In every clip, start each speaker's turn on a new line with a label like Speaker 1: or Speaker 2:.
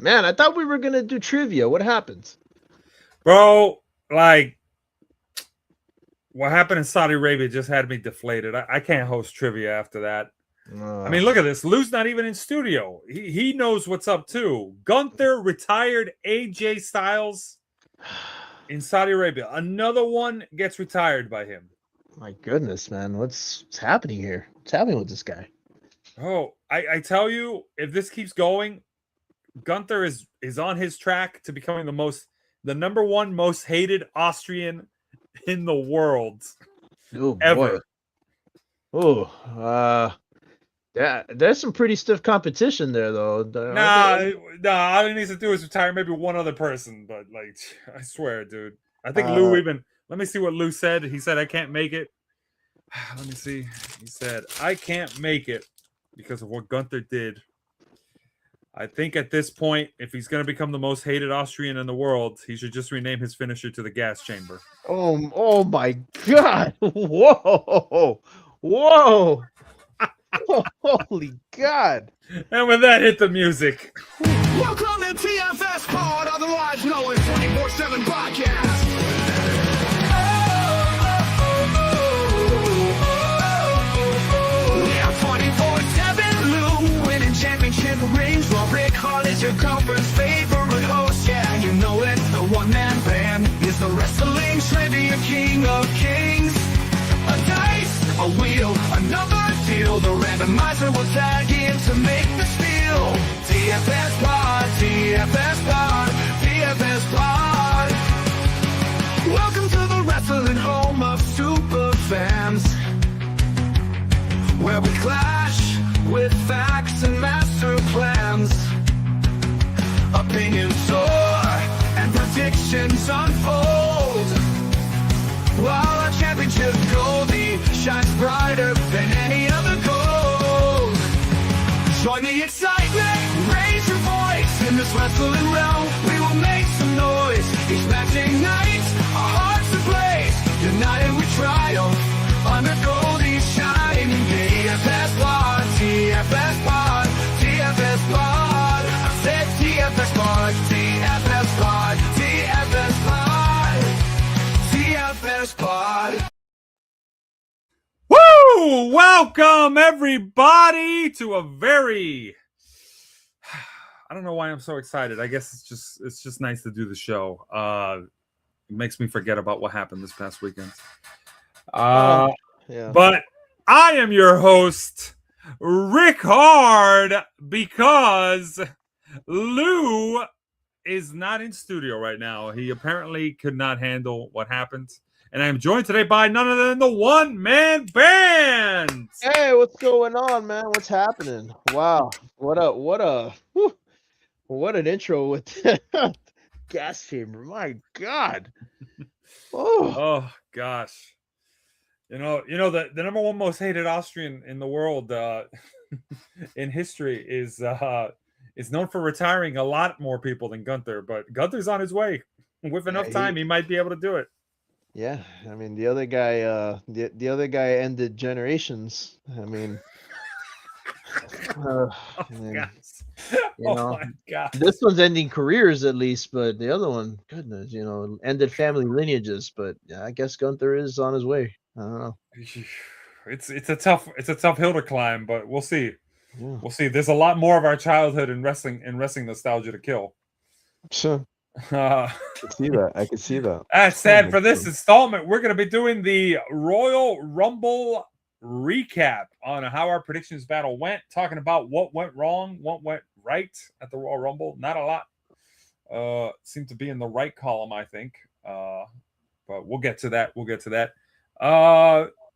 Speaker 1: Man, I thought we were gonna do trivia. What happened?
Speaker 2: Bro, like what happened in Saudi Arabia just had me deflated. I can't host trivia after that. I mean, look at this. Lou's not even in studio. He knows what's up too. Gunther retired AJ Styles in Saudi Arabia. Another one gets retired by him.
Speaker 1: My goodness, man, what's happening here? What's happening with this guy?
Speaker 2: Oh, I tell you, if this keeps going, Gunther is on his track to becoming the number one most hated Austrian in the world.
Speaker 1: Oh
Speaker 2: ever.
Speaker 1: Boy. Oh, yeah, there's some pretty stiff competition there, though.
Speaker 2: Nah. All he needs to do is retire maybe one other person, but like, I swear, dude. I think Lou even. Let me see what Lou said. He said, "I can't make it." Let me see. He said, "I can't make it because of what Gunther did." I think at this point, if he's going to become the most hated Austrian in the world, he should just rename his finisher to the gas chamber.
Speaker 1: Oh my God! Whoa, whoa! Holy God!
Speaker 2: And with that, hit the music.
Speaker 3: Welcome to TFSPOD, otherwise known as 24/7 Podcast. Yeah, 24/7 Lou, winning championship rings while Ric-Hard is your conference favorite host. Yeah, you know it, the one-man band is the wrestling trivia king of kings. A dice, a wheel, another deal. The randomizer will tag in to make the steal. TFS Pod, TFS Pod, TFS Pod. Welcome to the wrestling home of super fans, where we clash with facts and master plans. Opinions soar and predictions unfold, while our championship goldie shines brighter than any other gold. Join the excitement, raise your voice. In this wrestling realm, we will make some noise. Each matching night, our hearts ablaze. United we triumph, under Goldie's shining. TFS Pod, TFS Pod, TFS Pod. I said TFS Pod, TFS Pod, TFS Pod, TFS Pod.
Speaker 2: Woo! Welcome everybody to a very I don't know why I'm so excited. I guess it's just nice to do the show. It makes me forget about what happened this past weekend.
Speaker 1: Yeah.
Speaker 2: But I am your host, Ric-Hard, because Lou is not in studio right now. He apparently could not handle what happened. And I am joined today by none other than the one-man band.
Speaker 1: Hey, what's going on, man? What's happening? Wow, what an intro with gas chamber. My God.
Speaker 2: Oh gosh. You know the number one most hated Austrian in the world in history is known for retiring a lot more people than Gunther, but Gunther's on his way. With enough time, he might be able to do it.
Speaker 1: Yeah, I mean the other guy, the other guy ended generations. I mean, man,
Speaker 2: my God!
Speaker 1: This one's ending careers at least, but the other one, goodness, ended family lineages. But yeah, I guess Gunther is on his way. I don't know.
Speaker 2: It's a tough hill to climb, but we'll see.
Speaker 1: Yeah.
Speaker 2: We'll see. There's a lot more of our childhood in wrestling nostalgia to kill.
Speaker 1: Sure. I can see that.
Speaker 2: That's sad. For this installment, we're going to be doing the Royal Rumble recap on how our predictions battle went, talking about what went wrong, what went right at the Royal Rumble. Not a lot seemed to be in the right column, I think. But we'll get to that.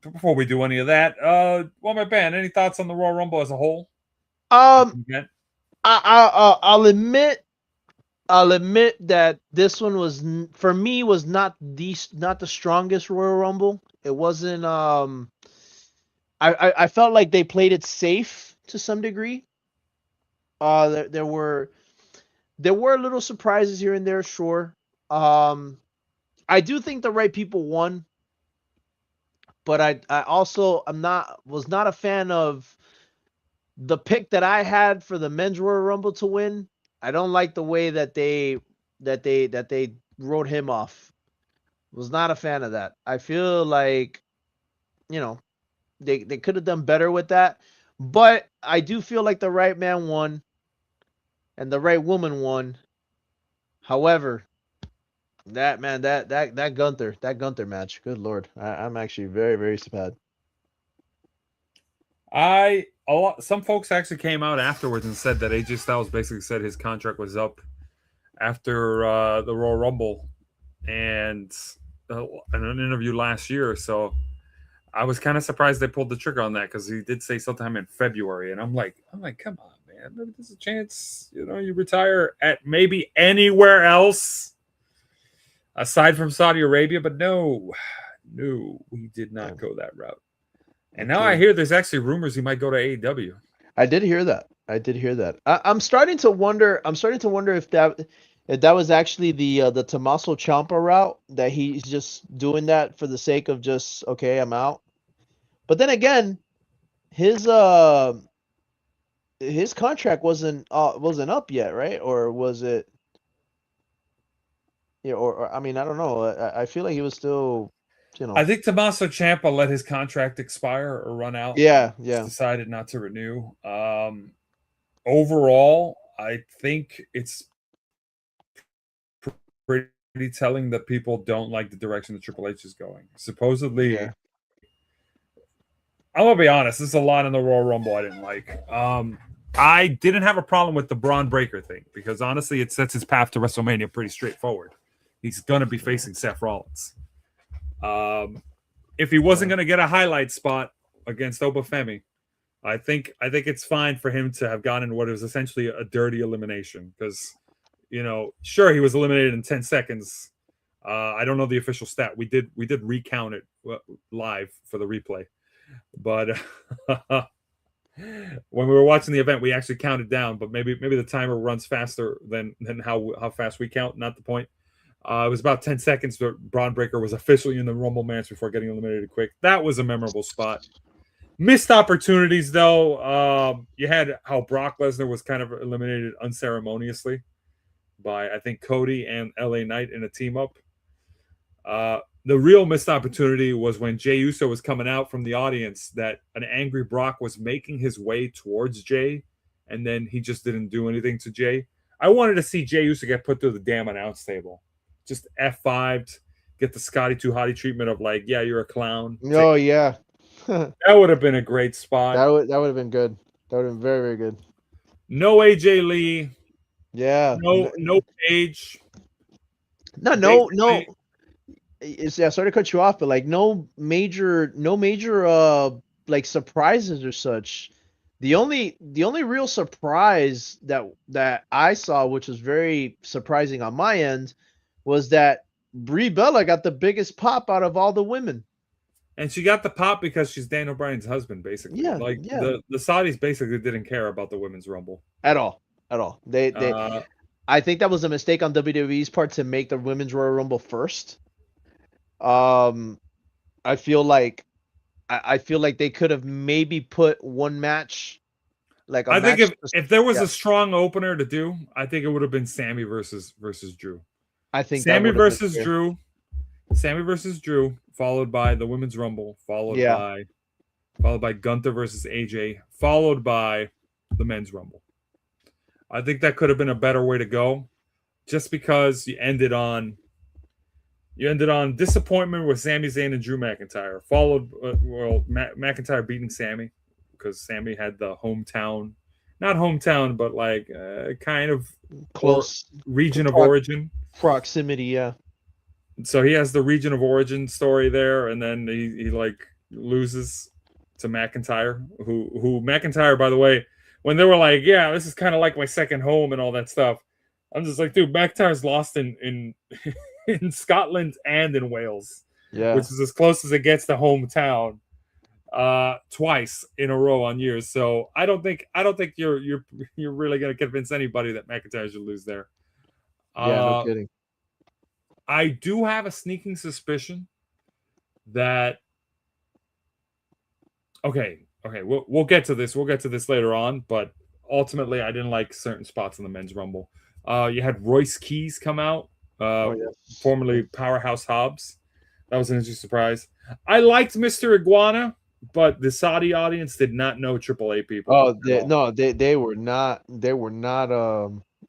Speaker 2: Before we do any of that, well, my band, any thoughts on the Royal Rumble as a whole?
Speaker 1: I'll admit that this one was for me was not the strongest Royal Rumble. It wasn't. I felt like they played it safe to some degree. There were little surprises here and there, sure. I do think the right people won, but I also was not a fan of the pick that I had for the men's Royal Rumble to win. I don't like the way that they wrote him off. Was not a fan of that. I feel like, you know, they could have done better with that. But I do feel like the right man won and the right woman won. However, that Gunther match, good lord. I'm actually very, very sad.
Speaker 2: Some folks actually came out afterwards and said that AJ Styles basically said his contract was up after the Royal Rumble and in an interview last year. So I was kind of surprised they pulled the trigger on that because he did say sometime in February, and I'm like, come on, man, maybe there's a chance, you retire at maybe anywhere else aside from Saudi Arabia, but no, we did not go that route. And now I hear there's actually rumors he might go to AEW.
Speaker 1: I did hear that. I'm starting to wonder. If that was actually the Tommaso Ciampa route, that he's just doing that for the sake of just, okay, I'm out. But then again, his contract wasn't up yet, right? Or was it? Yeah, or I mean, I don't know. I feel like he was still,
Speaker 2: I think Tommaso Ciampa let his contract expire or run out.
Speaker 1: Yeah.
Speaker 2: Just decided not to renew. Overall, I think it's pretty telling that people don't like the direction that Triple H is going. Supposedly, I'm gonna be honest, there's a lot in the Royal Rumble I didn't like. I didn't have a problem with the Braun Breaker thing because honestly, it sets his path to WrestleMania pretty straightforward. He's gonna be facing Seth Rollins. If he wasn't gonna get a highlight spot against Obafemi, I think it's fine for him to have gotten what was essentially a dirty elimination because, sure, he was eliminated in 10 seconds. I don't know the official stat. We did recount it live for the replay, but when we were watching the event, we actually counted down. But maybe the timer runs faster than how fast we count. Not the point. It was about 10 seconds. But Braun Breaker was officially in the Rumble match before getting eliminated quick. That was a memorable spot. Missed opportunities, though. You had how Brock Lesnar was kind of eliminated unceremoniously by, I think, Cody and LA Knight in a team up. The real missed opportunity was when Jey Uso was coming out from the audience, that an angry Brock was making his way towards Jey, and then he just didn't do anything to Jey. I wanted to see Jey Uso get put through the damn announce table. Just F5'd, get the Scotty 2 Hotty treatment of like, yeah, you're a clown.
Speaker 1: Oh, yeah.
Speaker 2: That would have been a great spot.
Speaker 1: That would have been good. That would have been very, very good.
Speaker 2: No AJ Lee.
Speaker 1: Yeah.
Speaker 2: No Page.
Speaker 1: No. Yeah, sorry to cut you off, but like no major like surprises or such. The only real surprise that I saw, which was very surprising on my end, was that Brie Bella got the biggest pop out of all the women.
Speaker 2: And she got the pop because she's Daniel Bryan's husband, basically.
Speaker 1: Yeah,
Speaker 2: the Saudis basically didn't care about the women's Rumble
Speaker 1: at all. They I think that was a mistake on WWE's part to make the women's Royal Rumble first. I feel like they could have maybe put one match. Like
Speaker 2: I think if there was a strong opener to do, I think it would have been Sammy versus Drew.
Speaker 1: I think
Speaker 2: Sammy versus Drew. Sammy versus Drew, followed by the Women's Rumble, followed by Gunther versus AJ, followed by the Men's Rumble. I think that could have been a better way to go, just because you ended on disappointment with Sami Zayn and Drew McIntyre, followed McIntyre beating Sammy because Sammy had the not hometown, but like kind of
Speaker 1: close
Speaker 2: region of origin
Speaker 1: proximity, yeah.
Speaker 2: So he has the region of origin story there, and then he like loses to McIntyre, who McIntyre, by the way, when they were like, yeah, this is kind of like my second home and all that stuff, I'm just like, dude, McIntyre's lost in Scotland and in Wales, which is as close as it gets to hometown, twice in a row on years. So I don't think you're really gonna convince anybody that McIntyre should lose there.
Speaker 1: Yeah, no kidding.
Speaker 2: I do have a sneaking suspicion that okay, we'll get to this. We'll get to this later on, but ultimately, I didn't like certain spots in the men's rumble. You had Royce Keys come out,
Speaker 1: yes.
Speaker 2: formerly Powerhouse Hobbs. That was an interesting surprise. I liked Mr. Iguana, but the Saudi audience did not know AAA people.
Speaker 1: Oh, they were not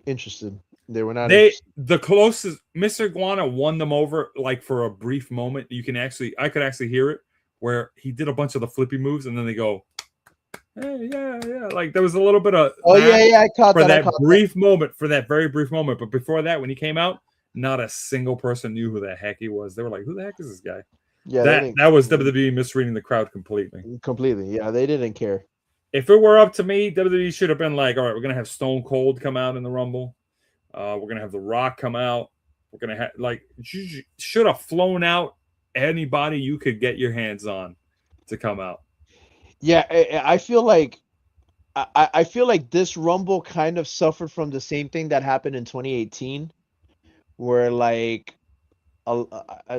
Speaker 1: interested. They were not
Speaker 2: They
Speaker 1: interested.
Speaker 2: the closest Mr. Iguana won them over like for a brief moment. I could actually hear it where he did a bunch of the flippy moves and then they go, hey, yeah. Like there was a little bit of
Speaker 1: Oh yeah, I caught
Speaker 2: for
Speaker 1: that.
Speaker 2: that brief moment, for that very brief moment. But before that, when he came out, not a single person knew who the heck he was. They were like, who the heck is this guy?
Speaker 1: Yeah,
Speaker 2: That was WWE misreading the crowd completely.
Speaker 1: Completely. Yeah, they didn't care.
Speaker 2: If it were up to me, WWE should have been like, all right, we're gonna have Stone Cold come out in the Rumble. We're gonna have The Rock come out. We're gonna have you should have flown out anybody you could get your hands on to come out.
Speaker 1: Yeah, I feel like I feel like this Rumble kind of suffered from the same thing that happened in 2018, where like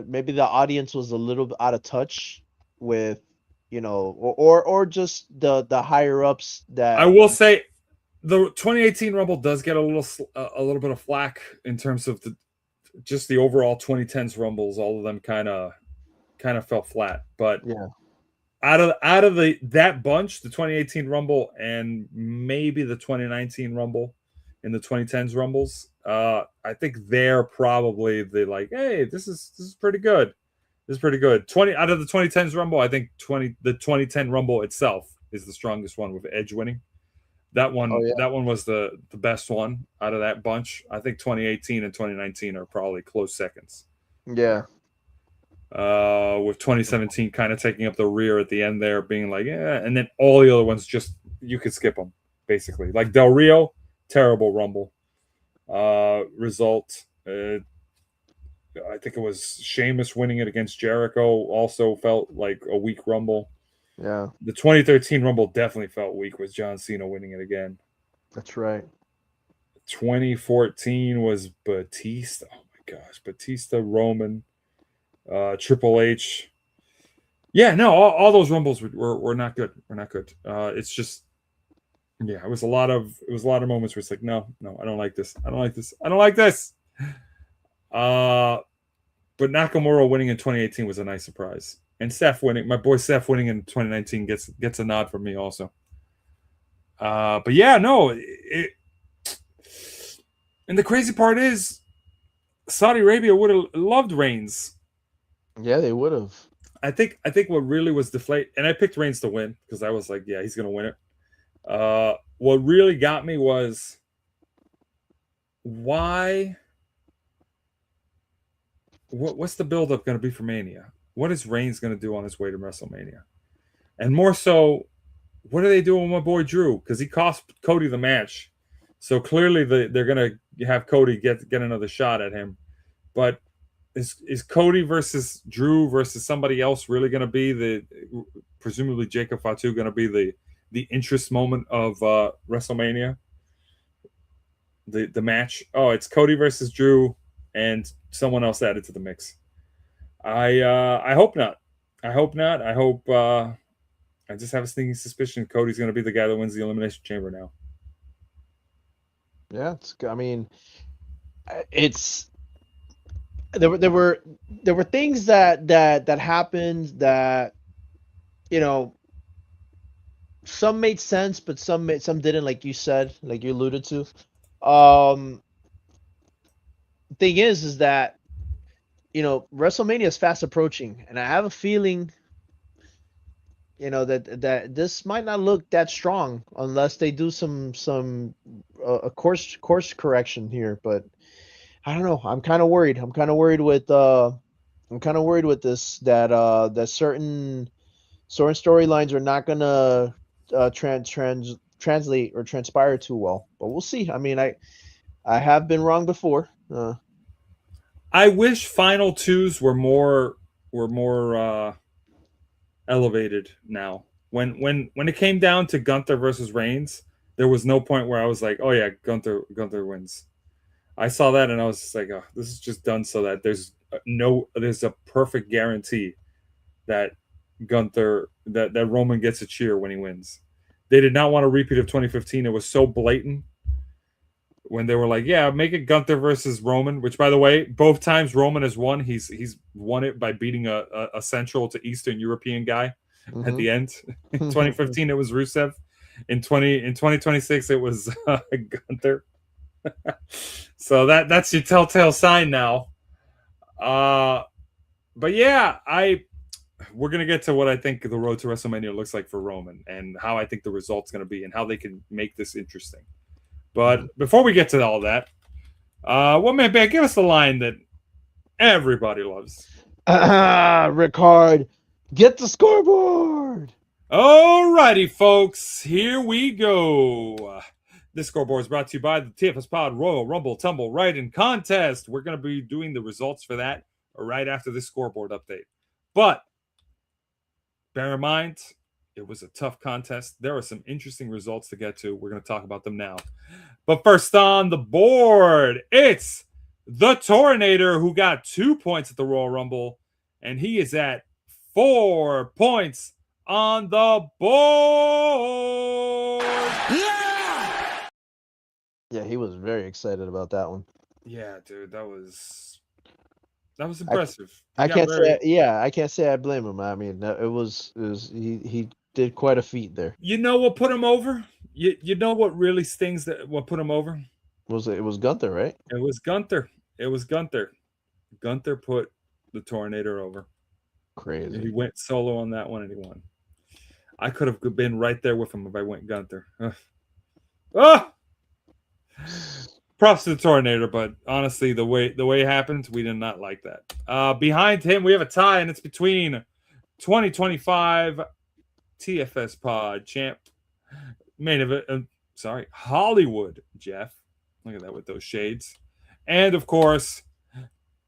Speaker 1: maybe the audience was a little bit out of touch with, or just the higher ups
Speaker 2: I
Speaker 1: that.
Speaker 2: will say the 2018 Rumble does get a little bit of flack in terms of just the overall 2010s Rumbles. All of them kind of fell flat, but
Speaker 1: Yeah.
Speaker 2: out of that bunch, the 2018 Rumble and maybe the 2019 Rumble in the 2010s Rumbles, I think they're probably hey, this is pretty good. This is pretty good. 20 out of the 2010s Rumble, I think the 2010 Rumble itself is the strongest one with Edge winning. That
Speaker 1: Oh
Speaker 2: one
Speaker 1: yeah.
Speaker 2: that one was the best one out of that bunch. I think 2018 and 2019 are probably close seconds.
Speaker 1: Yeah.
Speaker 2: With 2017 kind of taking up the rear at the end there, being like, yeah, and then all the other ones just you could skip them basically. Like Del Rio, terrible Rumble. Result, I think it was Sheamus winning it against Jericho. Also felt like a weak Rumble.
Speaker 1: Yeah.
Speaker 2: The 2013 Rumble definitely felt weak with John Cena winning it again.
Speaker 1: That's right.
Speaker 2: 2014 was Batista. Oh my gosh, Batista, Roman, Triple H. Yeah, no, all those Rumbles were not good. We're not good. It's just, yeah, it was a lot of moments where it's like, no, I don't like this. I don't like this. I don't like this. But Nakamura winning in 2018 was a nice surprise, and my boy Seth winning in 2019 gets a nod from me also. But yeah, no, and the crazy part is, Saudi Arabia would have loved Reigns.
Speaker 1: Yeah, they would have.
Speaker 2: I think what really was deflate, and I picked Reigns to win because I was like, yeah, he's gonna win it. What really got me was why. What's the buildup going to be for Mania? What is Reigns going to do on his way to WrestleMania? And more so, what are they doing with my boy Drew? Because he cost Cody the match, so clearly they're going to have Cody get another shot at him. But is Cody versus Drew versus somebody else really going to be presumably Jacob Fatu going to be the interest moment of WrestleMania? The match. Oh, it's Cody versus Drew and someone else added to the mix. I hope not. I hope not. I hope. I just have a sneaking suspicion Cody's going to be the guy that wins the Elimination Chamber now.
Speaker 1: Yeah, it's there were things that happened that, some made sense, but some didn't, like you said, like you alluded to. Thing is that, WrestleMania is fast approaching, and I have a feeling, that this might not look that strong unless they do some a course correction here. But I don't know. I'm kind of worried. I'm kind of worried with this, that certain storylines are not gonna translate or transpire too well. But we'll see. I mean, I have been wrong before.
Speaker 2: I wish final twos were more elevated now. When it came down to Gunther versus Reigns, there was no point where I was like, oh yeah, Gunther wins. I saw that and I was just like, oh, this is just done so that there's a perfect guarantee that Gunther that Roman gets a cheer when he wins. They did not want a repeat of 2015. It was so blatant when they were like, yeah, make it Gunther versus Roman, which, by the way, both times Roman has won. He's won it by beating a Central to Eastern European guy at the end. In 2015, it was Rusev. In 2026, it was Gunther. So that's your telltale sign now. But yeah, we're gonna get to what I think the road to WrestleMania looks like for Roman and how I think the result's gonna be and how they can make this interesting. But before we get to all that, Bear, give us the line that everybody loves.
Speaker 1: Ric-Hard, get the scoreboard.
Speaker 2: Alrighty, folks, here we go. This scoreboard is brought to you by the TFSPOD Royal Rumble Tumble Write-In Contest. We're going to be doing the results for that right after this scoreboard update. But bear in mind, it was a tough contest. There are some interesting results to get to. We're going to talk about them now. But first on the board, it's the Tornator, who got 2 points at the Royal Rumble, and he is at 4 points on the board.
Speaker 1: Yeah, he was very excited about that one.
Speaker 2: Yeah, dude, that was impressive.
Speaker 1: I can't say I blame him. I mean, he did quite a feat there.
Speaker 2: You know what put him over? You know what really stings what put him over?
Speaker 1: It was Gunther, right?
Speaker 2: It was Gunther. Gunther put the Tornator over.
Speaker 1: Crazy.
Speaker 2: He went solo on that one and he won. I could have been right there with him if I went Gunther. Props to the Tornator, but honestly, the way it happened, we did not like that. Behind him, we have a tie, and it's between 2025 TFS Pod champ main event. Hollywood Jeff. Look at that with those shades, and of course,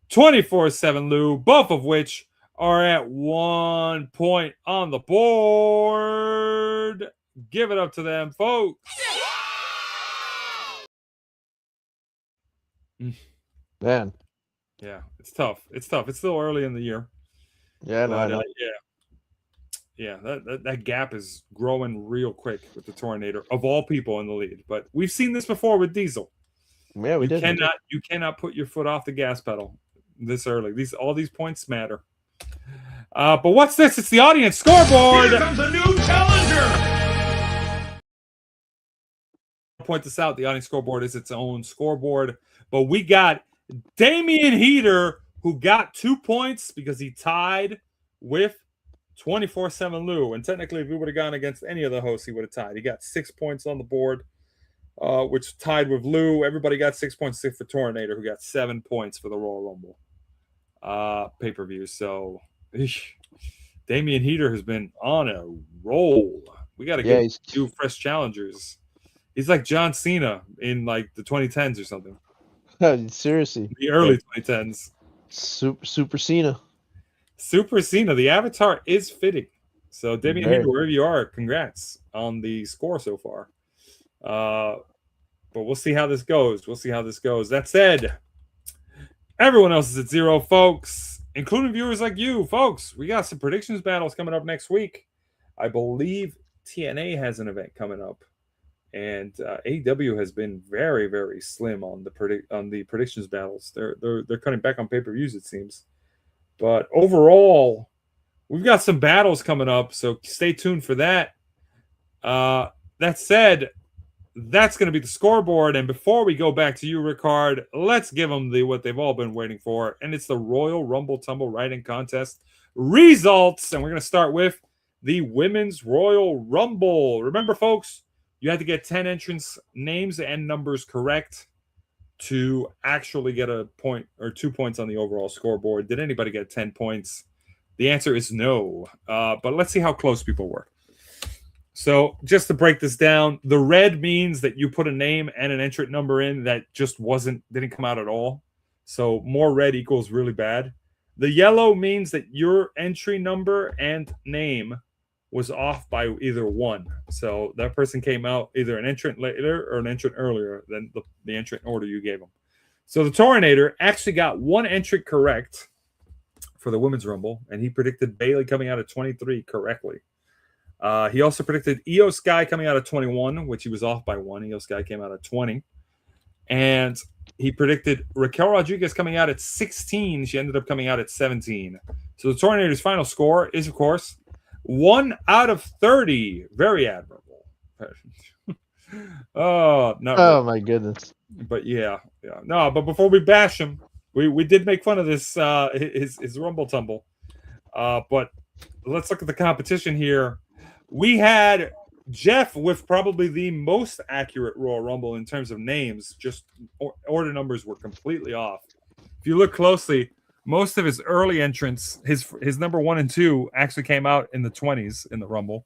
Speaker 2: 24/7 Lou. Both of which are at 1 point on the board. Give it up to them, folks.
Speaker 1: Man.
Speaker 2: Yeah, it's tough. It's still early in the year.
Speaker 1: Yeah,
Speaker 2: but,
Speaker 1: I know.
Speaker 2: Yeah, that gap is growing real quick with the Tornator, of all people in the lead. But we've seen this before with Diesel.
Speaker 1: Yeah, we did.
Speaker 2: You cannot put your foot off the gas pedal this early. All these points matter. But what's this? It's the audience scoreboard.
Speaker 3: Here comes a new challenger.
Speaker 2: I'll point this out. The audience scoreboard is its own scoreboard. But we got Damian Heater, who got 2 points because he tied with 24/7 Lou. And technically, if he would have gone against any of the hosts, he would have tied. He got 6 points on the board, which tied with Lou. Everybody got 6 points except for Tornator, who got 7 points for the Royal Rumble pay-per-view. So Damian Heater has been on a roll. We got to get 2 fresh challengers. He's like John Cena in like the 2010s or something.
Speaker 1: Seriously.
Speaker 2: The early 2010s.
Speaker 1: Super Cena.
Speaker 2: Super Cena. The avatar is fitting. So, Damian Heater, wherever you are, congrats on the score so far. But we'll see how this goes. That said, everyone else is at 0, folks, including viewers like you, folks. We got some predictions battles coming up next week. I believe TNA has an event coming up. And AEW has been very, very slim on the predictions battles. They're cutting back on pay-per-views, it seems. But overall, we've got some battles coming up, so stay tuned for that. That said, that's going to be the scoreboard. And before we go back to you, Ric-Hard, let's give them what they've all been waiting for, and it's the Royal Rumble Tumble Write-In Contest results. And we're going to start with the Women's Royal Rumble. Remember, folks, you had to get 10 entrants' names and numbers correct to actually get a point or 2 points on the overall scoreboard. Did anybody get 10 points? The answer is no. But let's see how close people were. So just to break this down, the red means that you put a name and an entrant number in that just didn't come out at all. So more red equals really bad. The yellow means that your entry number and name was off by either 1. So that person came out either an entrant later or an entrant earlier than the entrant order you gave them. So the Tornator actually got 1 entrant correct for the Women's Rumble, and he predicted Bayley coming out at 23 correctly. He also predicted Io Sky coming out of 21, which he was off by 1. Io Sky came out at 20. And he predicted Raquel Rodriguez coming out at 16. She ended up coming out at 17. So the Tornado's final score is, of course, 1 out of 30. Very admirable.
Speaker 1: Oh,
Speaker 2: really.
Speaker 1: My goodness.
Speaker 2: But yeah. No, but before we bash him, we did make fun of this his Rumble Tumble. But let's look at the competition here. We had Jeff with probably the most accurate Royal Rumble in terms of names. Just order numbers were completely off. If you look closely, most of his early entrants, his number 1 and 2 actually came out in the 20s in the Rumble.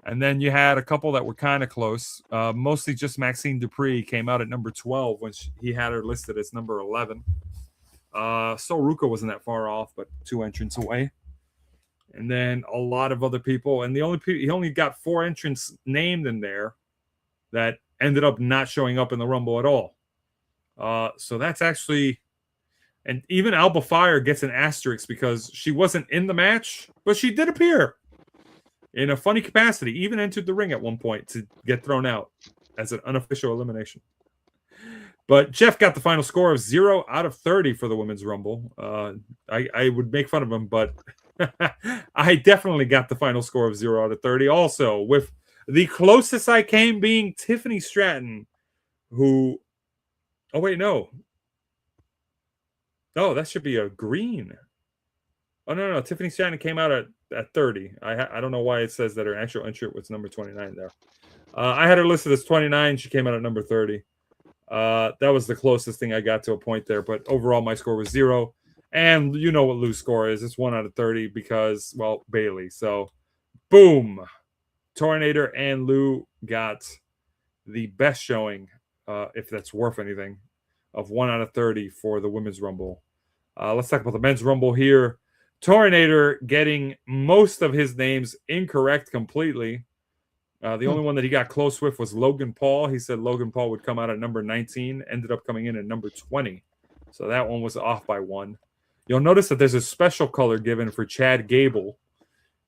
Speaker 2: And then you had a couple that were kind of close. Mostly just Maxine Dupree came out at number 12 when he had her listed as number 11. So Ruka wasn't that far off, but 2 entrants away. And then a lot of other people. And he only got 4 entrants named in there that ended up not showing up in the Rumble at all. So that's actually... And even Alba Fire gets an asterisk because she wasn't in the match, but she did appear in a funny capacity, even entered the ring at one point to get thrown out as an unofficial elimination. But Jeff got the final score of 0 out of 30 for the Women's Rumble. I would make fun of him, but I definitely got the final score of 0 out of 30 also, with the closest I came being Tiffany Stratton, who... Oh, wait, no. Oh, that should be a green. Oh, no. Tiffany Stratton came out at 30. I don't know why it says that her actual entry was number 29 there. I had her listed as 29. She came out at number 30. That was the closest thing I got to a point there. But overall, my score was 0. And you know what Lou's score is. It's 1 out of 30 because, well, Bailey. So, boom. Tornator and Lou got the best showing, if that's worth anything, of 1 out of 30 for the Women's Rumble. Let's talk about the Men's Rumble here. Tornator getting most of his names incorrect completely. The only one that he got close with was Logan Paul. He said Logan Paul would come out at number 19, ended up coming in at number 20. So that one was off by 1. You'll notice that there's a special color given for Chad Gable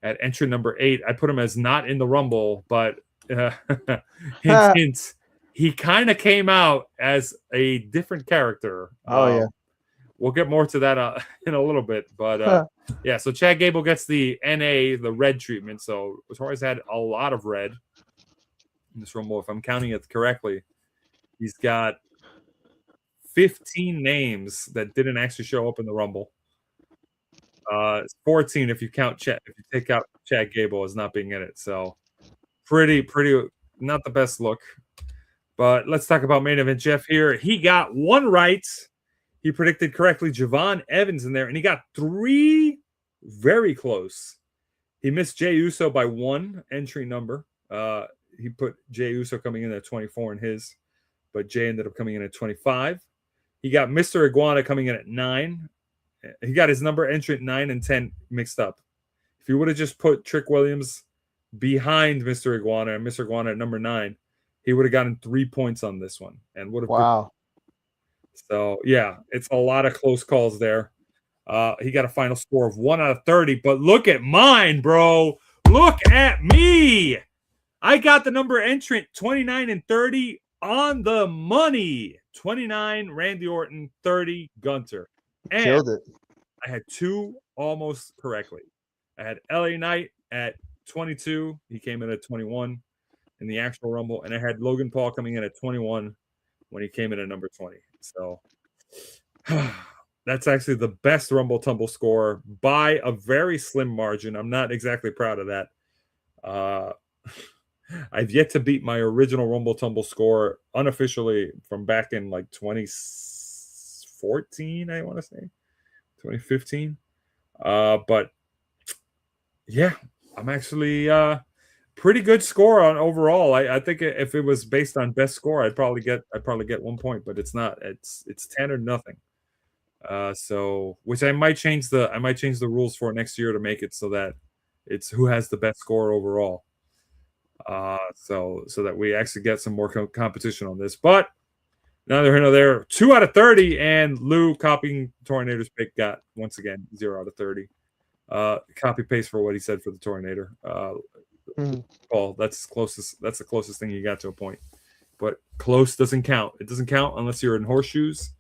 Speaker 2: at entry number 8. I put him as not in the Rumble, but hint, he kind of came out as a different character.
Speaker 1: Yeah.
Speaker 2: We'll get more to that in a little bit. But yeah, so Chad Gable gets the NA, the red treatment. So Torres had a lot of red in this Rumble. If I'm counting it correctly, he's got 15 names that didn't actually show up in the Rumble. 14 if you count Chad, if you take out Chad Gable as not being in it. So pretty not the best look. But let's talk about main event Jeff here. He got 1 right. He predicted correctly Javon Evans in there, and he got 3 very close. He missed Jey Uso by 1 entry number. He put Jey Uso coming in at 24 in his, but Jey ended up coming in at 25. He got Mr. Iguana coming in at 9. He got his number entry at 9 and 10 mixed up. If you would have just put Trick Williams behind Mr. Iguana and Mr. Iguana at number 9, he would have gotten 3 points on this one and would have.
Speaker 1: Wow.
Speaker 2: So yeah, it's a lot of close calls there. He got a final score of 1 out of 30, but look at mine, bro. Look at me. I got the number entrant 29 and 30 on the money. 29 Randy Orton, 30 Gunter. And
Speaker 1: killed it.
Speaker 2: I had 2 almost correctly. I had LA Knight at 22. He came in at 21 in the actual Rumble. And I had Logan Paul coming in at 21 when he came in at number 20. So that's actually the best Rumble Tumble score by a very slim margin. I'm not exactly proud of that. I've yet to beat my original Rumble Tumble score unofficially from back in like 2014, I want to say. 2015. But yeah, I'm actually pretty good score on overall. I think if it was based on best score, I'd probably get 1 point, but it's not. It's 10 or nothing. So which I might change the rules for next year to make it so that it's who has the best score overall. So that we actually get some more competition on this. But neither here nor there. 2 out of 30, and Lou copying Tornator's pick got once again 0 out of 30. Copy paste for what he said for the Tornator.
Speaker 1: Mhm.
Speaker 2: Paul. That's the closest thing you got to a point. But close doesn't count. It doesn't count unless you're in horseshoes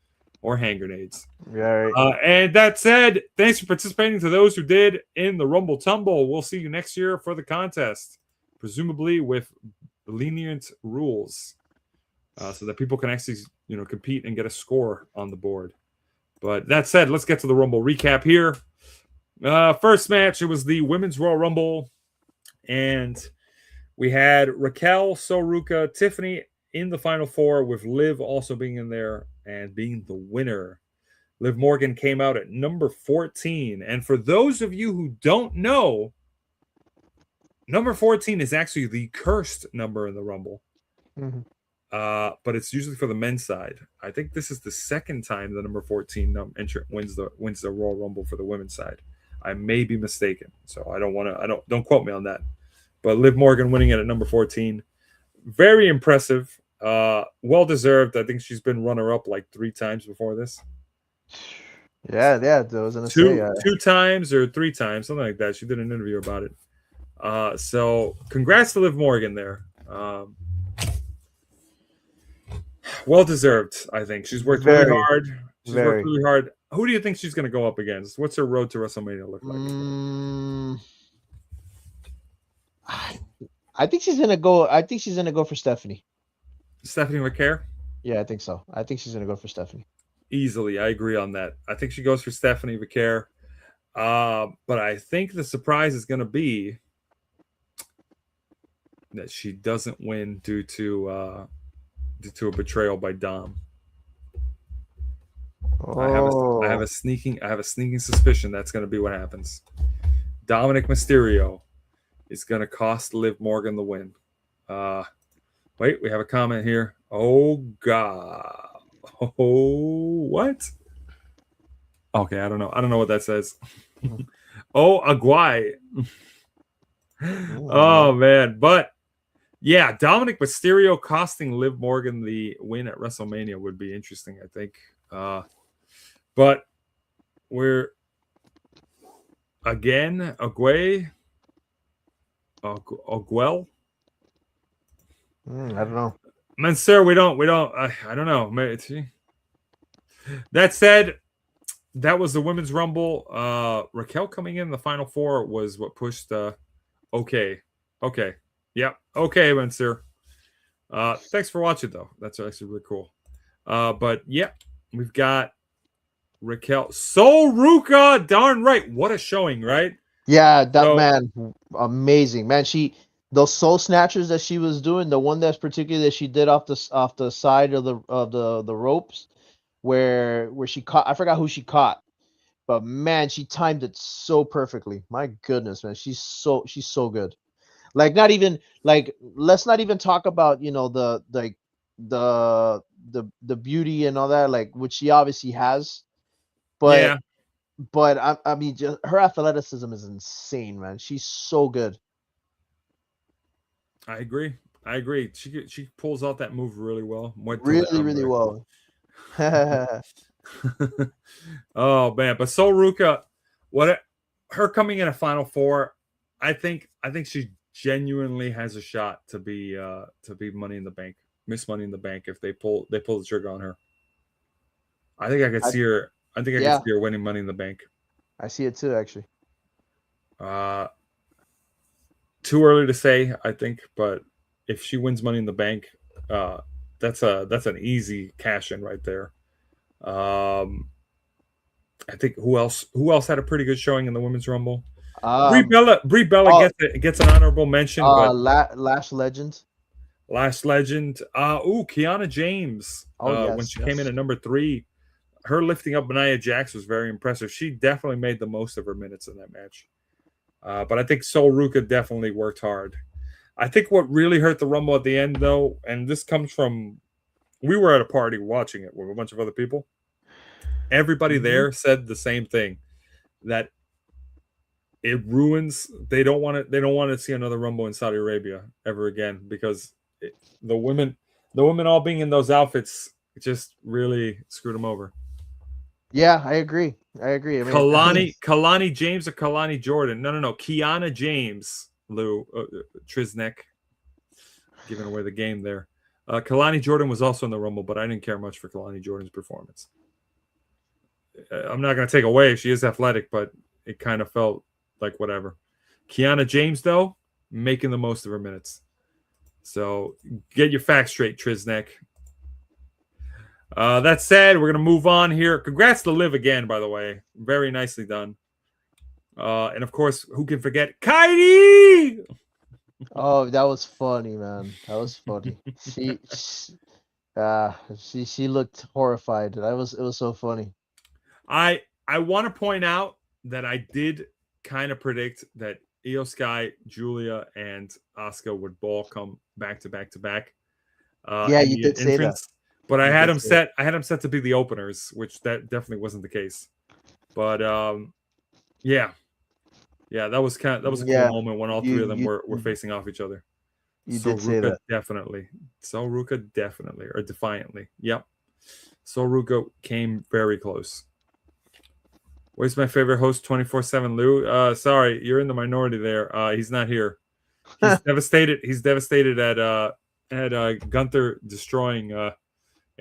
Speaker 2: or hand grenades.
Speaker 1: Right.
Speaker 2: And that said, thanks for participating to those who did in the Rumble Tumble. We'll see you next year for the contest, presumably with lenient rules, so that people can actually, compete and get a score on the board. But that said, let's get to the Rumble recap here. First match, it was the Women's Royal Rumble, and we had Raquel, Soruka, Tiffany in the Final Four, with Liv also being in there and being the winner. Liv Morgan came out at number 14. And for those of you who don't know, number 14 is actually the cursed number in the Rumble.
Speaker 1: Mm-hmm.
Speaker 2: But it's usually for the men's side. I think this is the second time the number 14 entrant wins the Royal Rumble for the women's side. I may be mistaken, so don't quote me on that. But Liv Morgan winning it at number 14, very impressive, well deserved. I think she's been runner up like 3 times before this.
Speaker 1: Yeah. I was gonna
Speaker 2: Two
Speaker 1: say
Speaker 2: 2 times or 3 times, something like that. She did an interview about it. So congrats to Liv Morgan there. Well deserved, I think. She's worked really hard. Worked really hard. Who do you think she's going to go up against? What's her road to WrestleMania look like?
Speaker 1: I think she's gonna go. I think she's gonna go for Stephanie.
Speaker 2: Stephanie McCare?
Speaker 1: Yeah, I think so. I think she's gonna go for Stephanie.
Speaker 2: Easily, I agree on that. I think she goes for Stephanie McCare. But I think the surprise is going to be that she doesn't win due to a betrayal by Dom. I have a sneaking suspicion that's going to be what happens. Dominic Mysterio is going to cost Liv Morgan the win. Wait, we have a comment here. Oh God. Oh, what? Okay, I don't know what that says. Oh, Aguay. Oh man, but yeah, Dominic Mysterio costing Liv Morgan the win at WrestleMania would be interesting, I think. But we're again Aguel.
Speaker 1: I don't know.
Speaker 2: Man, sir, we don't. I don't know. That said, that was the Women's Rumble. Raquel coming in the Final Four was what pushed. Okay. Yep. Okay, Mansoor. Thanks for watching, though. That's actually really cool. But yeah, we've got Raquel Soruka. Darn right. What a showing, right?
Speaker 1: Yeah, man, amazing, man. Those soul snatchers that she was doing, the one that's particularly that she did off the side of the ropes, where she caught. I forgot who she caught, but man, she timed it so perfectly. My goodness, man, she's so good. Like, not even like, let's not even talk about the beauty and all that, like, which she obviously has, but
Speaker 2: yeah.
Speaker 1: But I mean, just her athleticism is insane, man. She's so good.
Speaker 2: I agree. She pulls out that move really well.
Speaker 1: Really well.
Speaker 2: Oh man, but Soruka, her coming in a Final Four, I think she genuinely has a shot to be Money in the Bank, Miss Money in the Bank if they pull the trigger on her. I think I could see her. I think I could see her winning Money in the Bank.
Speaker 1: I see it too, actually.
Speaker 2: Too early to say, I think, but if she wins Money in the Bank, that's an easy cash in right there. I think who else had a pretty good showing in the Women's Rumble? Brie Bella gets an honorable mention. But
Speaker 1: Lash Legend.
Speaker 2: Kiana James. When she came in at number 3. Her lifting up Nia Jax was very impressive. She definitely made the most of her minutes in that match. But I think Soruka definitely worked hard. I think what really hurt the Rumble at the end, though, and this comes from, we were at a party watching it with a bunch of other people. Everybody there said the same thing, that it ruins. They don't want to see another Rumble in Saudi Arabia ever again, because the women all being in those outfits, it just really screwed them over.
Speaker 1: Yeah, I agree. I mean,
Speaker 2: Kalani James or Kalani Jordan? No. Kiana James Lou. Triznek giving away the game there. Kalani Jordan was also in the Rumble, but I didn't care much for Kalani Jordan's performance. I'm not going to take away. She is athletic, but it kind of felt like whatever. Kiana James, though, making the most of her minutes. So get your facts straight, Triznek. That said, we're going to move on here. Congrats to Liv again, by the way. Very nicely done. And, of course, who can forget Kairi?
Speaker 1: Oh, that was funny, man. That was funny. She looked horrified. It was so funny.
Speaker 2: I want to point out that I did kind of predict that Io Sky, Julia, and Asuka would all come back to back to back.
Speaker 1: Yeah, you did say that.
Speaker 2: But I had them set. I had them set to be the openers, which that definitely wasn't the case. But yeah, that was a cool moment when all three of them were facing off each other.
Speaker 1: You did say that.
Speaker 2: Definitely. Soruka definitely, or defiantly. Yep. Soruka came very close. Where's my favorite host 24/7, Lou? Sorry, you're in the minority there. He's not here. He's devastated. He's devastated at Gunther destroying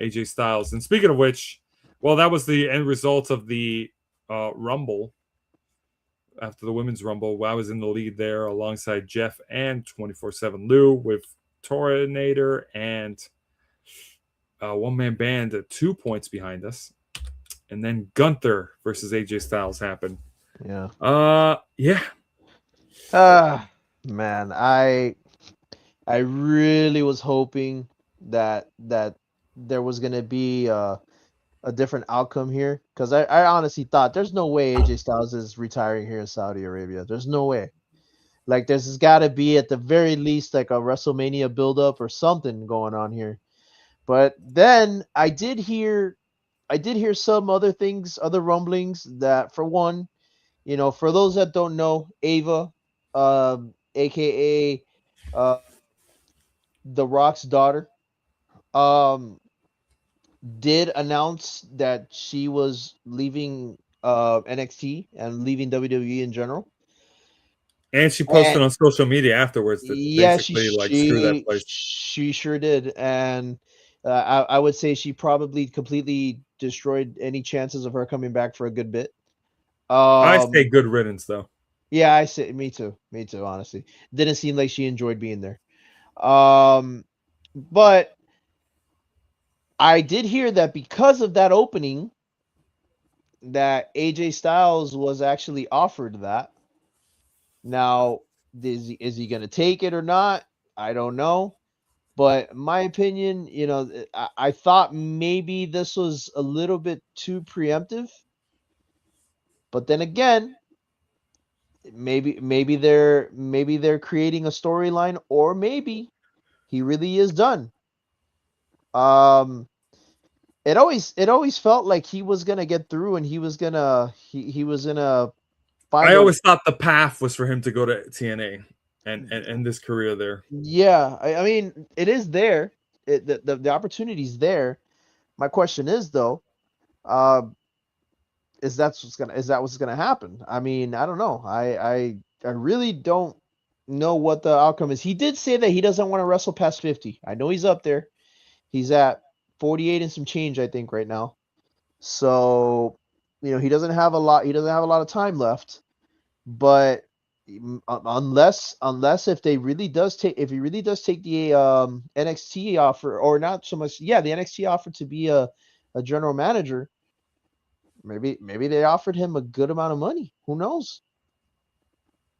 Speaker 2: AJ Styles. And speaking of which, well, that was the end result of the Rumble. After the Women's Rumble, I was in the lead there alongside Jeff and 24/7 Lou with Tornado and one-man band at 2 points behind us. And then Gunther versus AJ Styles happened.
Speaker 1: Yeah. Man, I really was hoping that there was gonna be a different outcome here, because I honestly thought there's no way AJ Styles is retiring here in Saudi Arabia. There's no way. Like, there's got to be at the very least like a WrestleMania build-up or something going on here. But then I did hear some other things, other rumblings that, for one, for those that don't know, Ava, aka The Rock's daughter, did announce that she was leaving NXT and leaving WWE in general.
Speaker 2: And she posted on social media afterwards that basically screw that place.
Speaker 1: She sure did. And I would say she probably completely destroyed any chances of her coming back for a good bit.
Speaker 2: I say good riddance, though.
Speaker 1: Yeah, I say me too, honestly. Didn't seem like she enjoyed being there. But I did hear that because of that opening, that AJ Styles was actually offered that. Now, is he going to take it or not? I don't know. But my opinion, I thought maybe this was a little bit too preemptive. But then again, maybe they're creating a storyline, or maybe he really is done. It always felt like he was gonna get through, and he was gonna
Speaker 2: I always thought the path was for him to go to TNA and end his career there.
Speaker 1: Yeah, I mean, it is there. The opportunity's there. My question is, though, is that what's gonna happen? I mean, I don't know. I really don't know what the outcome is. He did say that he doesn't want to wrestle past 50. I know he's up there. He's at 48 and some change, I think, right now. So, he doesn't have a lot. He doesn't have a lot of time left. But unless if he really does take the NXT offer, or not so much, the NXT offer to be a general manager, maybe they offered him a good amount of money. Who knows?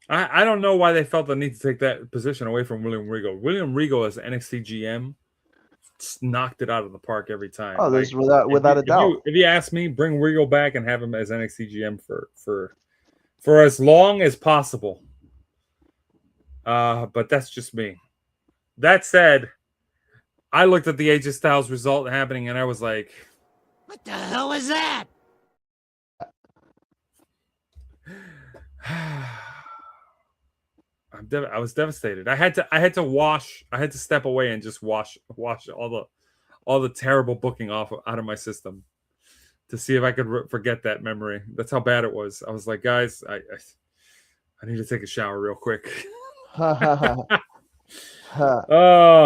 Speaker 2: I don't know why they felt the need to take that position away from William Regal. William Regal as NXT GM knocked it out of the park every time.
Speaker 1: Oh, there's without a doubt.
Speaker 2: If you ask me, bring Regal back and have him as NXT GM for as long as possible. But that's just me. That said, I looked at the AJ Styles result happening and I was like,
Speaker 4: what the hell was that?
Speaker 2: I was devastated. I had to step away and just wash all the terrible booking out of my system to see if I could forget that memory. That's how bad it was. I was like, guys, I need to take a shower real quick. Oh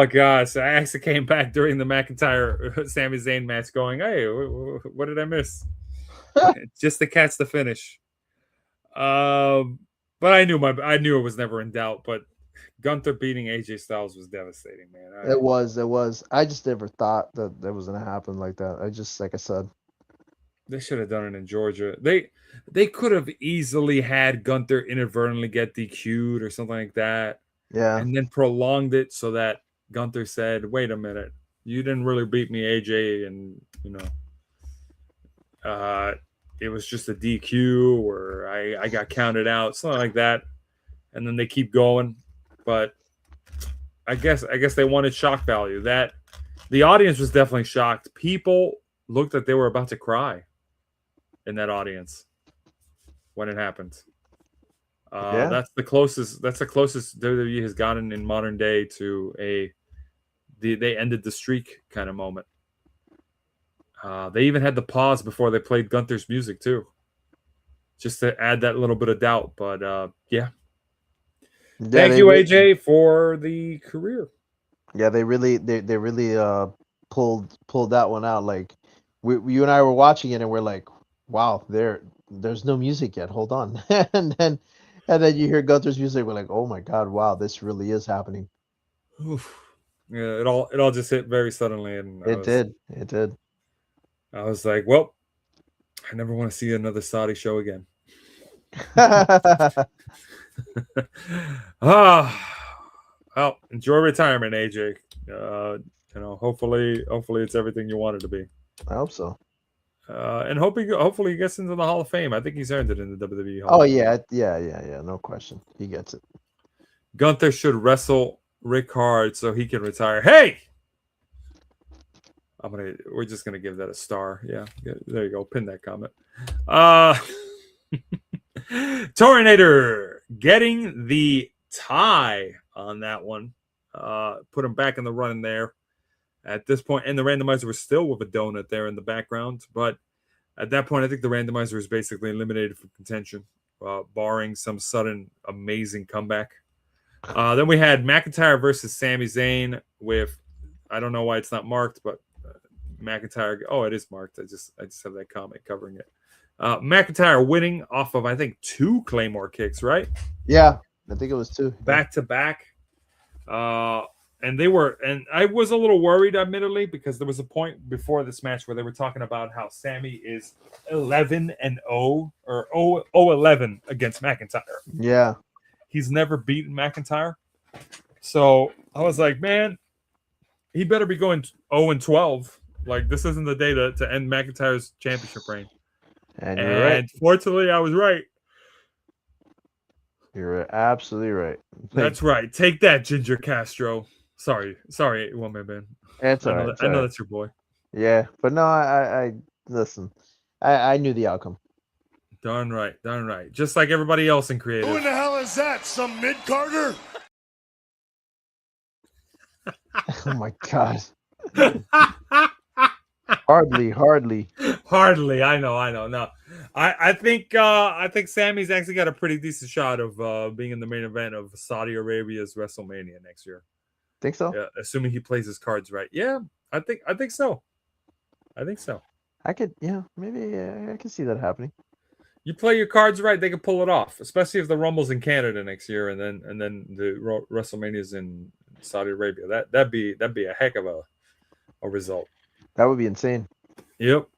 Speaker 2: gosh, I actually came back during the McIntyre Sami Zayn match, going, "Hey, what did I miss?" Just to catch the finish. But I knew it was never in doubt. But Gunther beating AJ Styles was devastating, man.
Speaker 1: It was. I just never thought that was gonna happen like that. I just, like I said,
Speaker 2: They should have done it in Georgia. They could have easily had Gunther inadvertently get DQ'd or something like that,
Speaker 1: yeah,
Speaker 2: and then prolonged it so that Gunther said, "Wait a minute, you didn't really beat me, AJ," and it was just a DQ, or I got counted out, something like that, and then they keep going. But I guess they wanted shock value. That the audience was definitely shocked. People looked like they were about to cry in that audience when it happened.
Speaker 1: Yeah.
Speaker 2: That's the closest WWE has gotten in modern day to they ended the streak kind of moment. They even had the pause before they played Gunther's music too, just to add that little bit of doubt. But yeah. Thank you, AJ, for the career.
Speaker 1: Yeah, they really pulled that one out. Like you and I were watching it and we're like, wow, there's no music yet. Hold on. and then you hear Gunther's music, we're like, oh my god, wow, this really is happening.
Speaker 2: Oof. Yeah, it all just hit very suddenly, and
Speaker 1: It did.
Speaker 2: I was like, well, I never want to see another Saudi show again. Well, enjoy retirement, AJ. Hopefully it's everything you want it to be.
Speaker 1: I hope so.
Speaker 2: And hopefully he gets into the Hall of Fame. I think he's earned it in the WWE Hall.
Speaker 1: Oh
Speaker 2: of Fame.
Speaker 1: yeah, no question. He gets it.
Speaker 2: Gunther should wrestle Ric-Hard so he can retire. Hey, we're just gonna give that a star. Yeah, there you go. Pin that comment. Torinator getting the tie on that one. Put him back in the running there at this point. And the randomizer was still with a donut there in the background. But at that point, I think the randomizer was basically eliminated from contention, barring some sudden amazing comeback. Then we had McIntyre versus Sami Zayn with, I don't know why it's not marked, but McIntyre. Oh, it is marked. I just have that comment covering it. McIntyre winning off of, I think, 2 Claymore kicks, right?
Speaker 1: Yeah, I think it was 2.
Speaker 2: Back to back. And I was a little worried, admittedly, because there was a point before this match where they were talking about how Sammy is 11-0 or 0-11 against McIntyre.
Speaker 1: Yeah.
Speaker 2: He's never beaten McIntyre. So I was like, man, he better be going 0-12. Like, this isn't the day to end McIntyre's championship reign.
Speaker 1: And you're right.
Speaker 2: Fortunately, I was right.
Speaker 1: You're absolutely right.
Speaker 2: That's right. Take that, Ginger Castro. Sorry, one man.
Speaker 1: That's
Speaker 2: I
Speaker 1: all
Speaker 2: know,
Speaker 1: right.
Speaker 2: I know that's your boy.
Speaker 1: Yeah, but no, I listen. I knew the outcome.
Speaker 2: Darn right. Just like everybody else in creative.
Speaker 5: Who in the hell is that? Some mid-carter?
Speaker 1: Oh my god. Hardly.
Speaker 2: I know. No, I think Sammy's actually got a pretty decent shot of being in the main event of Saudi Arabia's WrestleMania next year.
Speaker 1: Think so?
Speaker 2: Yeah, assuming he plays his cards right. Yeah, I think so.
Speaker 1: I could, maybe I can see that happening.
Speaker 2: You play your cards right, they can pull it off, especially if the Rumble's in Canada next year, and then the WrestleMania's in Saudi Arabia. That'd be a heck of a result.
Speaker 1: That would be insane.
Speaker 2: Yep.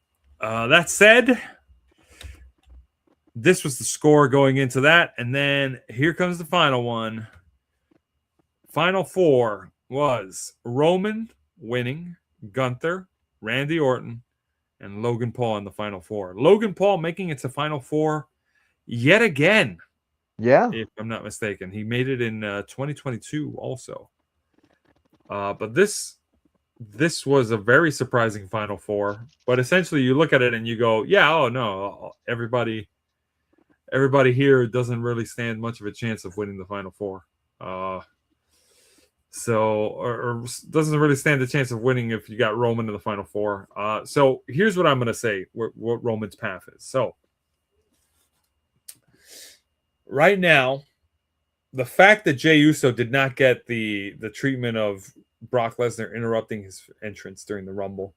Speaker 2: That said, this was the score going into that, and then here comes the final one. Final 4 was Roman winning, Gunther, Randy Orton, and Logan Paul in the final 4. Logan Paul making it to final 4 yet again.
Speaker 1: Yeah.
Speaker 2: If I'm not mistaken. He made it in 2022 also. But this was a very surprising final 4. But essentially you look at it and you go, yeah, oh no, everybody here doesn't really stand much of a chance of winning the final 4. Or doesn't really stand a chance of winning if you got Roman in the final 4. So here's what I'm going to say, what Roman's path is. So right now, the fact that Jey Uso did not get the treatment of Brock Lesnar interrupting his entrance during the Rumble,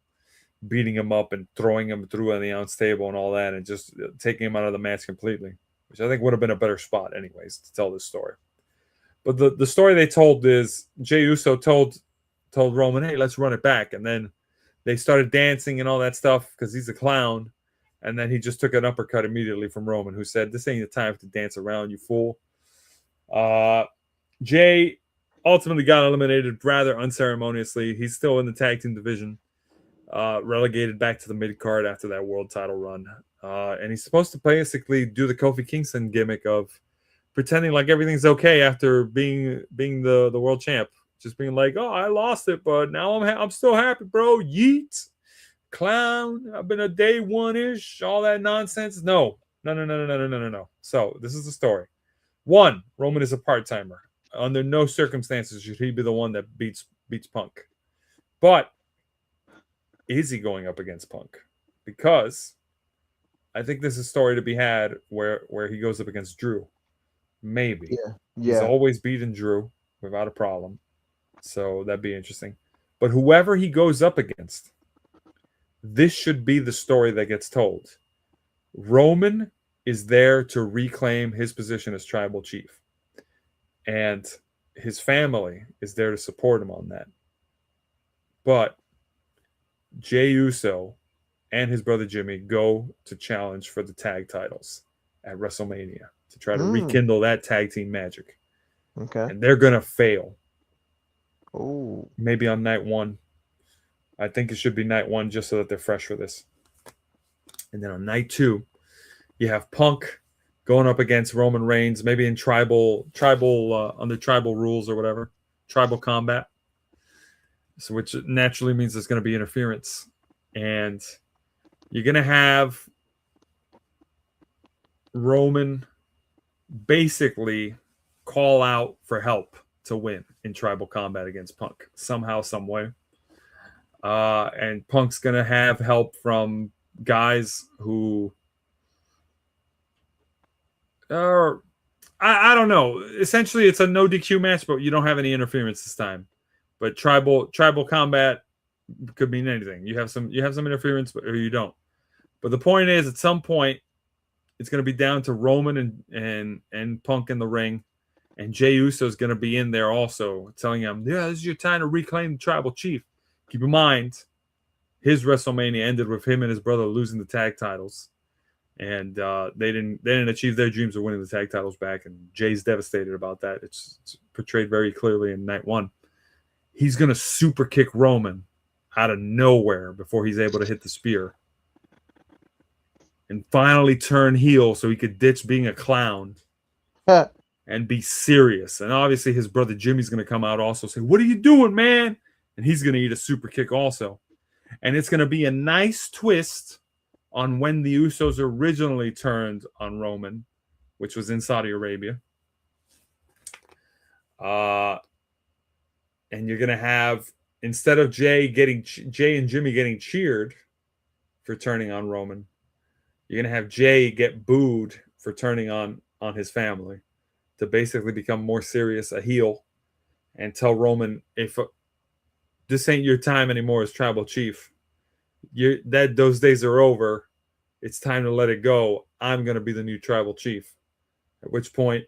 Speaker 2: beating him up and throwing him through on the announce table and all that, and just taking him out of the match completely, which I think would have been a better spot anyways to tell this story. But the story they told is Jey Uso told Roman, hey, let's run it back. And then they started dancing and all that stuff because he's a clown. And then he just took an uppercut immediately from Roman, who said, this ain't the time to dance around, you fool. Jey ultimately got eliminated rather unceremoniously. He's still in the tag team division, relegated back to the mid-card after that world title run. And he's supposed to basically do the Kofi Kingston gimmick of pretending like everything's okay after being the world champ. Just being like, oh, I lost it, but now I'm still happy, bro. Yeet. Clown. I've been a day one-ish. All that nonsense. No. So this is the story. 1, Roman is a part-timer. Under no circumstances should he be the one that beats Punk. But is he going up against Punk? Because I think there's a story to be had where he goes up against Drew. Maybe.
Speaker 1: Yeah.
Speaker 2: He's always beaten Drew without a problem. So that'd be interesting. But whoever he goes up against, this should be the story that gets told. Roman is there to reclaim his position as tribal chief. And his family is there to support him on that. But Jey Uso and his brother Jimmy go to challenge for the tag titles at WrestleMania to try to rekindle that tag team magic.
Speaker 1: Okay.
Speaker 2: And they're going to fail.
Speaker 1: Oh.
Speaker 2: Maybe on night 1. I think it should be night 1 just so that they're fresh for this. And then on night 2, you have Punk going up against Roman Reigns, maybe in tribal under tribal rules or whatever, tribal combat. So which naturally means there's going to be interference. And you're going to have Roman basically call out for help to win in tribal combat against Punk somehow, some way. And Punk's going to have help from guys who are, I don't know. Essentially, it's a no DQ match, but you don't have any interference this time. But tribal combat could mean anything. You have some interference, or you don't. But the point is, at some point, it's going to be down to Roman and Punk in the ring. And Jey Uso is going to be in there also, telling him, yeah, this is your time to reclaim the tribal chief. Keep in mind, his WrestleMania ended with him and his brother losing the tag titles. And they didn't achieve their dreams of winning the tag titles back. And Jay's devastated about that. It's portrayed very clearly in night 1. He's going to super kick Roman out of nowhere before he's able to hit the spear. And finally turn heel so he could ditch being a clown. And be serious. And obviously his brother Jimmy's going to come out also say, what are you doing, man? And he's going to eat a super kick also. And it's going to be a nice twist on when the Usos originally turned on Roman, which was in Saudi Arabia. And you're going to have, instead of Jey and Jimmy getting cheered for turning on Roman, you're going to have Jey get booed for turning on his family, to basically become more serious, a heel, and tell Roman, if this ain't your time anymore as tribal chief, those days are over. It's time to let it go. I'm going to be the new tribal chief. At which point,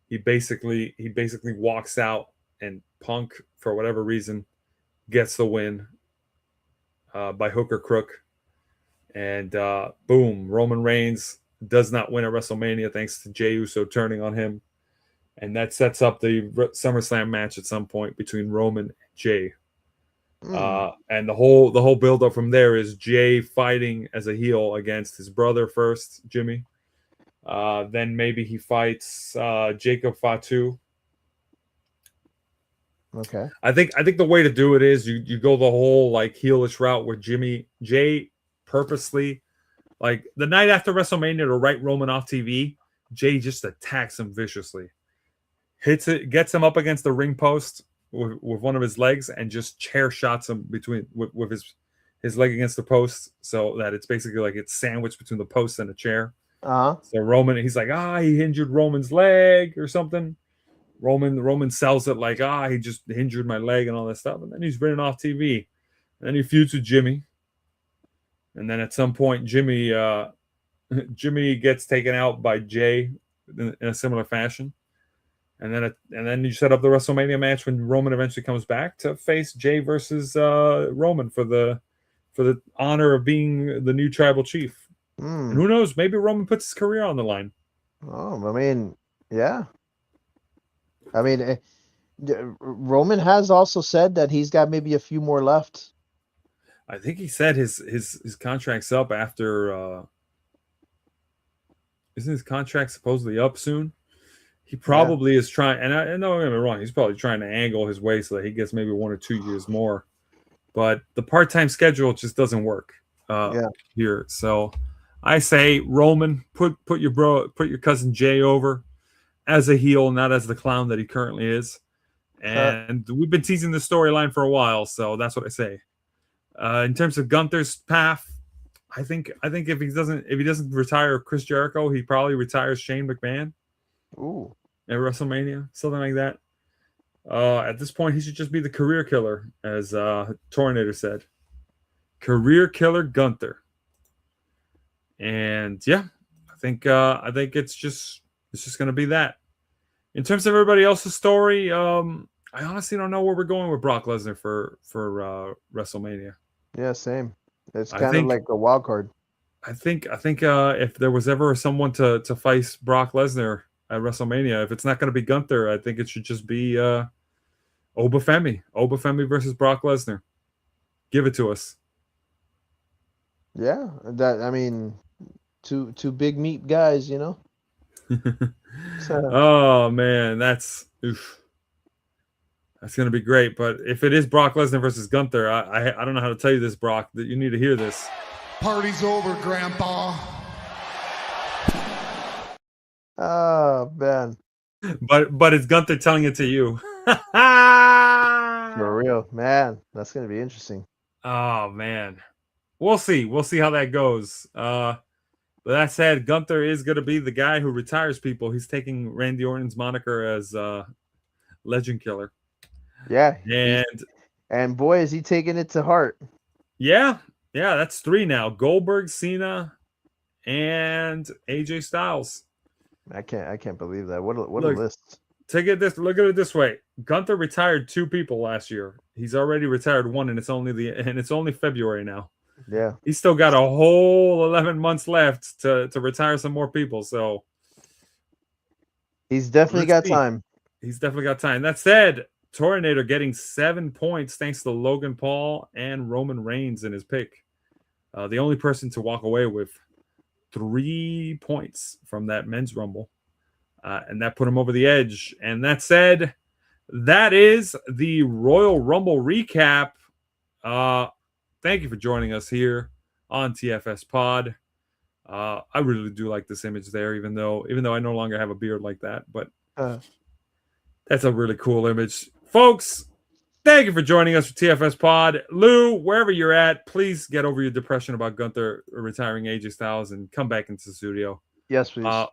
Speaker 2: he basically walks out, and Punk, for whatever reason, gets the win by hook or crook. And boom, Roman Reigns does not win at WrestleMania thanks to Jey Uso turning on him. And that sets up the SummerSlam match at some point between Roman and Jey. And the whole build up from there is Jey fighting as a heel against his brother first, Jimmy. Then maybe he fights Jacob Fatu.
Speaker 1: Okay.
Speaker 2: I think the way to do it is you go the whole like heelish route where Jey purposely, like the night after WrestleMania to write Roman off TV, Jey just attacks him viciously. Hits it, gets him up against the ring post with one of his legs, and just chair shots him with his leg against the post, so that it's basically like it's sandwiched between the post and the chair. So Roman, he's like, he injured Roman's leg or something, Roman sells it like, he just injured my leg and all that stuff. And then he's written off TV. And then he feuds with Jimmy. And then at some point, Jimmy gets taken out by Jay in a similar fashion. And then you set up the WrestleMania match when Roman eventually comes back to face Jay versus Roman for the honor of being the new tribal chief. And who knows? Maybe Roman puts his career on the line.
Speaker 1: Oh, I mean, yeah. I mean, Roman has also said that he's got maybe a few more left.
Speaker 2: I think he said his contract's up after. Isn't his contract supposedly up soon? He probably is trying, and don't get me wrong, he's probably trying to angle his way so that he gets maybe 1 or 2 years more. But the part-time schedule just doesn't work here. So I say, Roman, put your cousin Jay over as a heel, not as the clown that he currently is. And we've been teasing the storyline for a while, so that's what I say. In terms of Gunther's path, I think if he doesn't retire Chris Jericho, he probably retires Shane McMahon.
Speaker 1: Ooh.
Speaker 2: At WrestleMania, something like that. At this point, he should just be the career killer, as Tornator said. Career killer Gunther. And yeah, I think it's just going to be that. In terms of everybody else's story, I honestly don't know where we're going with Brock Lesnar for WrestleMania.
Speaker 1: Yeah, same. It's kind of like a wild card.
Speaker 2: I think if there was ever someone to face Brock Lesnar at WrestleMania, if it's not going to be Gunther, I think it should just be Obafemi. Obafemi versus Brock Lesnar. Give it to us.
Speaker 1: Yeah, two big meat guys, you know.
Speaker 2: Oh man, that's going to be great. But if it is Brock Lesnar versus Gunther, I don't know how to tell you this, Brock, that you need to hear this.
Speaker 5: Party's over, Grandpa.
Speaker 1: Oh man.
Speaker 2: But it's Gunther telling it to you.
Speaker 1: For real, man. That's gonna be interesting.
Speaker 2: Oh man. We'll see. We'll see how that goes. But that said, Gunther is gonna be the guy who retires people. He's taking Randy Orton's moniker as Legend Killer.
Speaker 1: Yeah.
Speaker 2: And
Speaker 1: boy, is he taking it to heart.
Speaker 2: Yeah, that's 3 now. Goldberg, Cena, and AJ Styles.
Speaker 1: I can't believe that. What a list.
Speaker 2: Look at it this way. Gunther retired 2 people last year. He's already retired 1, and it's only February now.
Speaker 1: Yeah.
Speaker 2: He's still got a whole 11 months left to retire some more people. So
Speaker 1: he's definitely got time.
Speaker 2: He's definitely got time. That said, Tornator getting 7 points thanks to Logan Paul and Roman Reigns in his pick. The only person to walk away with 3 points from that men's rumble. And that put him over the edge. And that said, that is the Royal Rumble recap. Thank you for joining us here on TFS Pod. I really do like this image there, even though I no longer have a beard like that. But that's a really cool image. Folks, thank you for joining us for TFS Pod. Lou, wherever you're at, please get over your depression about Gunther retiring AJ Styles and come back into the studio.
Speaker 1: Yes, please.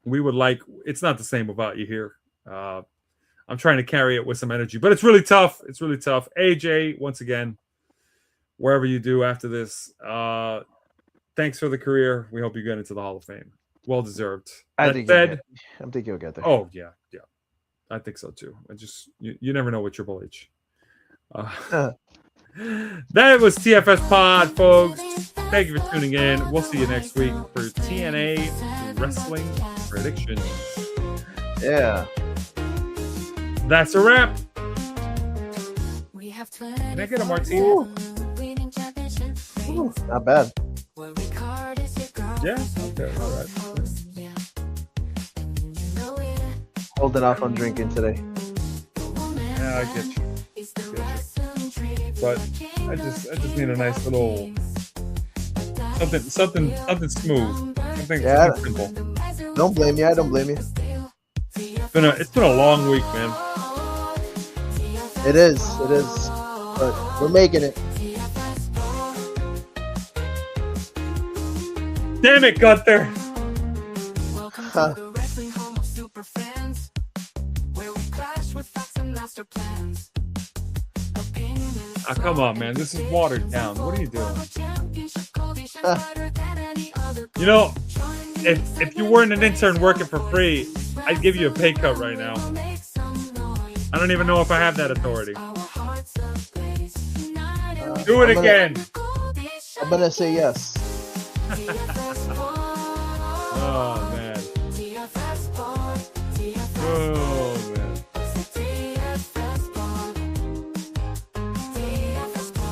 Speaker 2: We would like, it's not the same without you here. I'm trying to carry it with some energy, but it's really tough. It's really tough. AJ, once again, wherever you do after this, thanks for the career. We hope you get into the Hall of Fame. Well deserved. I think
Speaker 1: you'll get there.
Speaker 2: Oh, yeah. I think so too. You never know with Triple H. That was TFS Pod, folks. Thank you for tuning in. We'll see you next week for TNA Wrestling Predictions.
Speaker 1: Yeah.
Speaker 2: That's a wrap. Can I get a martini?
Speaker 1: Ooh, not bad.
Speaker 2: Yeah. Okay. All right.
Speaker 1: Holding off on drinking today.
Speaker 2: Yeah, I get you. But I just need a nice little something smooth. Something simple.
Speaker 1: Don't blame me. I don't blame you.
Speaker 2: It's been a long week, man.
Speaker 1: It is. But we're making it.
Speaker 2: Damn it, Gunther. Ah, come on, man. This is watered down. What are you doing? You know, if you weren't an intern working for free, I'd give you a pay cut right now. I don't even know if I have that authority. Do it again.
Speaker 1: I'm gonna say yes.
Speaker 2: Oh man. Oh.